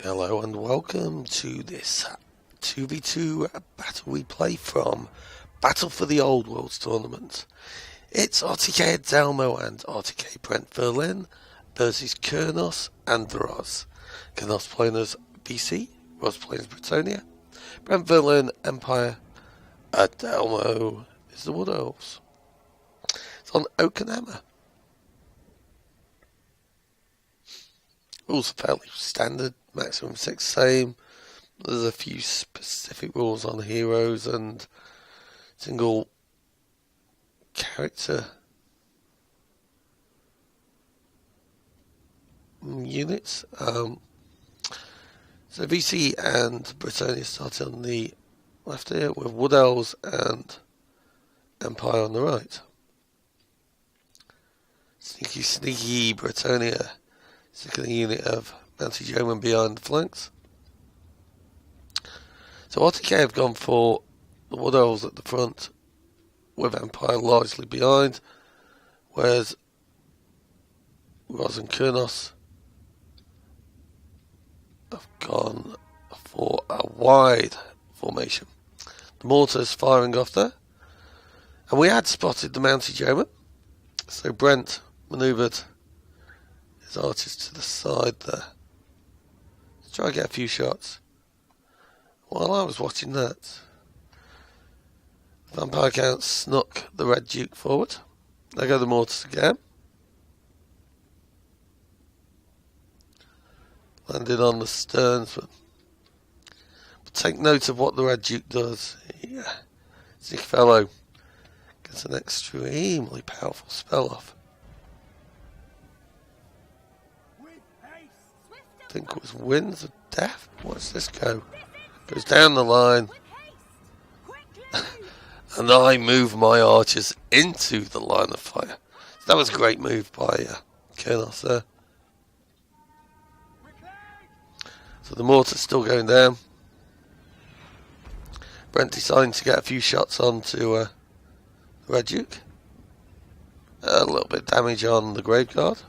Hello and welcome to this 2v2 battle we play from Battle for the Old Worlds tournament. It's RTK Adelmo and RTK Brent Verlin versus Kurnous and Ros. Kurnous playing as BC, Ros playing as Bretonnia, Brent Verlin Empire, Adelmo is the Wood Elves. It's on Oak and Hammer. Rules are fairly standard, maximum 6 same. There's a few specific rules on heroes and single character units. So VC and Bretonnia started on the left here with Wood Elves and Empire on the right. Sneaky Bretonnia. Sticking a unit of mounted yeomen behind the flanks. So RTK have gone for the Wood Elves at the front with Empire largely behind, whereas Ros and Kurnous have gone for a wide formation. The mortars firing off there, and we had spotted the mounted yeomen, so Brent manoeuvred archers to the side there. Let's try and get a few shots. While I was watching that, Vampire Count snuck the Red Duke forward. There go the mortars again. Landed on the sternsman. But take note of what the Red Duke does. Yeah. Sick fellow gets an extremely powerful spell off. I think it was Winds of Death. Watch this go. Goes down the line. And I move my archers into the line of fire. So that was a great move by Kurnous there. So the mortar's still going down. Brent deciding to get a few shots onto the Red Duke. A little bit of damage on the Graveguard.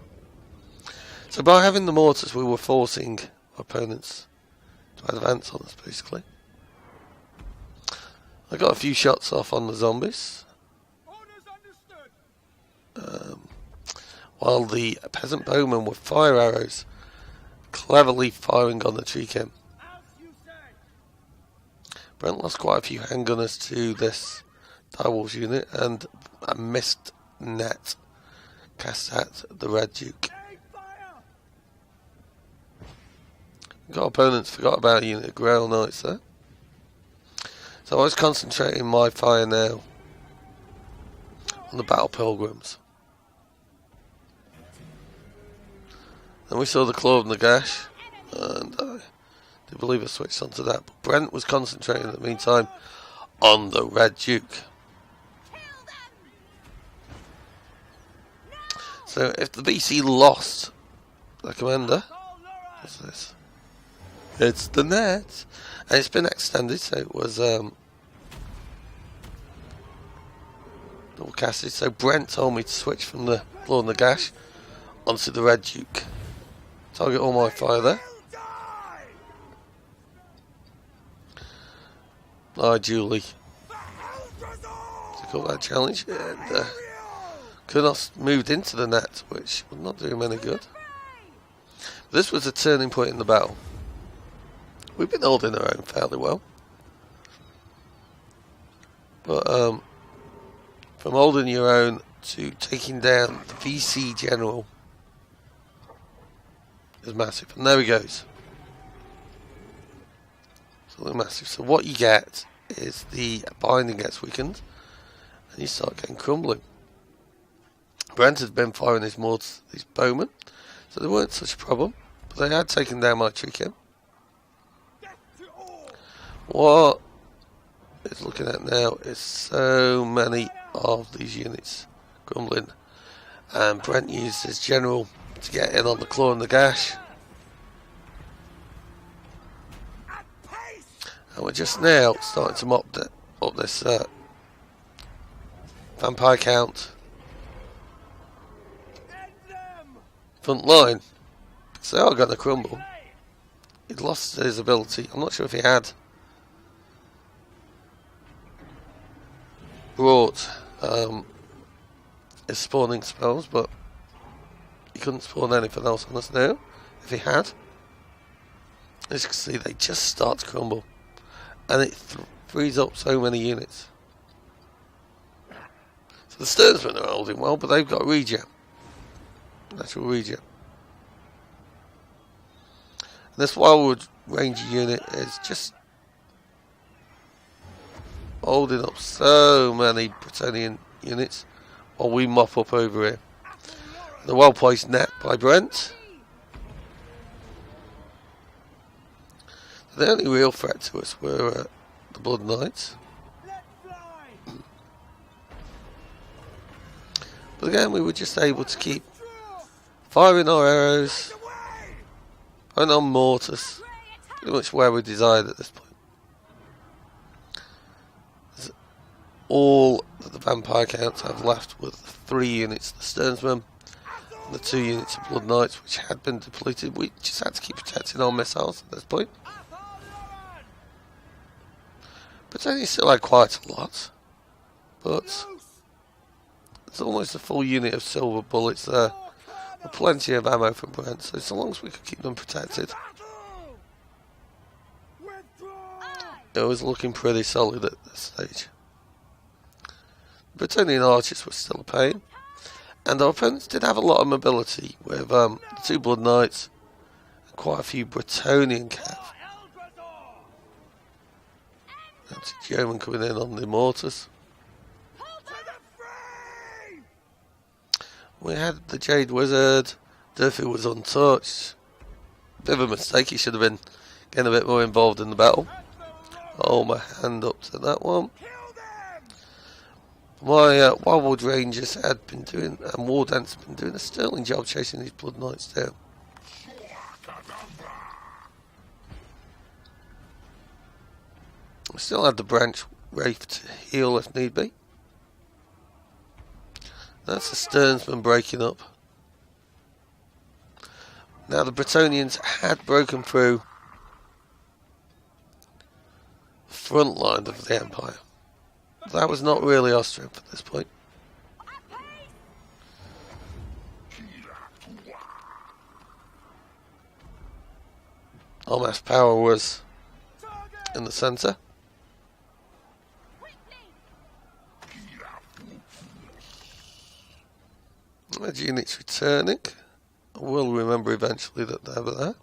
So by having the mortars, we were forcing opponents to advance on us, basically. I got a few shots off on the zombies. While the peasant bowmen with fire arrows cleverly firing on the Treekim. Brent lost quite a few handgunners to this Direwolves unit and a missed net cast at the Red Duke. Got opponents forgot about a unit of Grail Knights there. So I was concentrating my fire now on the Battle Pilgrims. Then we saw the Claw of Nagash, and I do believe I switched onto that. But Brent was concentrating in the meantime on the Red Duke. So if the BC lost the commander, what's this? It's the net, and it's been extended, so it was double casted. So Brent told me to switch from the Claw and the Gash onto the Red Duke. Target all my fire there. Hi, Julie. Took up that challenge, and Kurnous moved into the net, which would not do him any good. This was a turning point in the battle. We've been holding our own fairly well. But from holding your own to taking down the VC General is massive. And there he goes. Something massive. So what you get is the binding gets weakened and you start getting crumbling. Brent has been firing his mortars, these bowmen, so they weren't such a problem. But they had taken down my Treekim. What it's looking at now is so many of these units crumbling, and Brent used his general to get in on the Claw and the Gash, and we're just now starting to mop up this Vampire Count front line. So they are going to crumble. He'd lost his ability. I'm not sure if he had brought his spawning spells, but he couldn't spawn anything else on us now. If he had, as you can see, they just start to crumble, and it frees up so many units. So the Sternsmen are holding well, but they've got regen, natural regen. And this Wildwood Ranger unit is just holding up so many Bretonnian units while we mop up over here. The well placed net by Brent. The only real threat to us were the Blood Knights. But again, we were just able to keep firing our arrows, firing our mortars, pretty much where we desired at this point. All that the vampire counts have left were the 3 units of the Sternsmen and the 2 units of Blood Knights, which had been depleted. We just had to keep protecting our missiles at this point. Bretonnia still had quite a lot, but there's almost a full unit of silver bullets there, with plenty of ammo from Brent, so long as we could keep them protected, it was looking pretty solid at this stage. The Bretonnian archers were still a pain, and our opponents did have a lot of mobility with the 2 Blood Knights and quite a few Bretonnian cav. Anti-German coming in on the mortars. We had the Jade Wizard. Durfee was untouched. Bit of a mistake, he should have been getting a bit more involved in the battle. Hold my hand up to that one. My Wildwood Rangers had been doing, and Wardents had been doing a sterling job chasing these Blood Knights down. We still had the branch Wraith to heal if need be. That's the Sternsmen breaking up. Now the Bretonnians had broken through the front line of the Empire. That was not really our strength at this point. Our mass power was in the centre. Red units returning. I will remember eventually that they were there.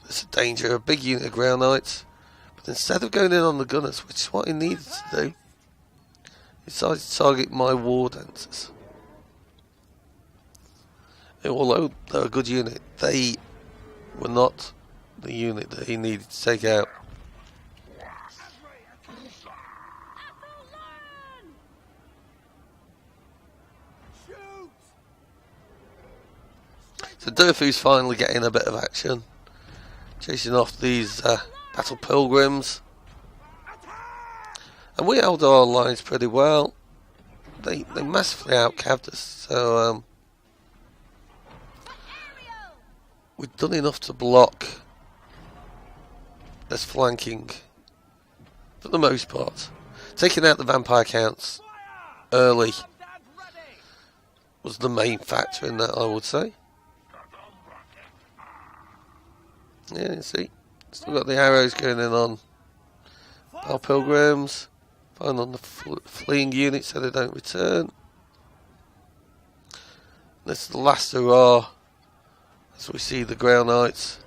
There's a danger, a big unit of ground knights. But instead of going in on the gunners, which is what he needed to do, he decided to target my war dancers. Although they're a good unit, they were not the unit that he needed to take out. So Durfee's finally getting a bit of action, chasing off these battle pilgrims, and we held our lines pretty well. They massively outcapped us, so we've done enough to block this flanking for the most part. Taking out the vampire counts early was the main factor in that, I would say. Yeah, you see, still got the arrows going in on our pilgrims, firing on the fleeing units so they don't return. This is the last hurrah as we see the ground knights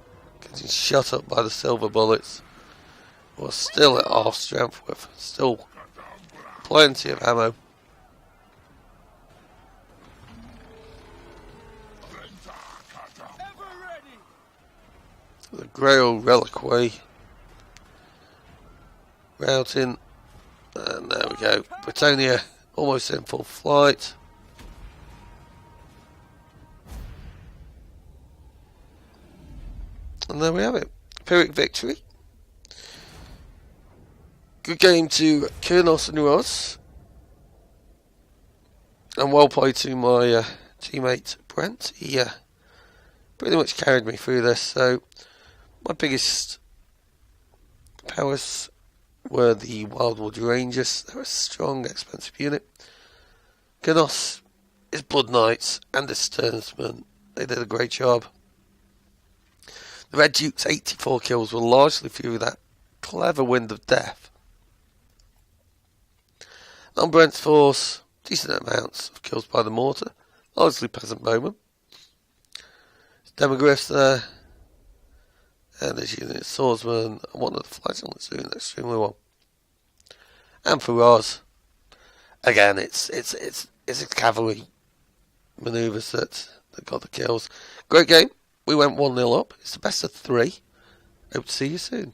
getting shot up by the silver bullets. We're still at half strength with still plenty of ammo. The Grail Reliquary routing, and there we go. Bretonnia almost in full flight. And there we have it. Pyrrhic victory. Good game to Kurnous and Ross. And well played to my teammate Brent. He pretty much carried me through this, so My biggest powers were the Wildwood Rangers. They're a strong, expensive unit. Kurnous, his Blood Knights, and his Sternsmen. They did a great job. The Red Duke's 84 kills were largely through that clever wind of death. On Brent's force, decent amounts of kills by the mortar, largely peasant bowmen. Demogryphs there, and his unit swordsman, and one of the flagellants doing extremely well. And for Roz, again, it's a cavalry manoeuvres that got the kills. Great game. We went 1-0 up. It's the best of 3. Hope to see you soon.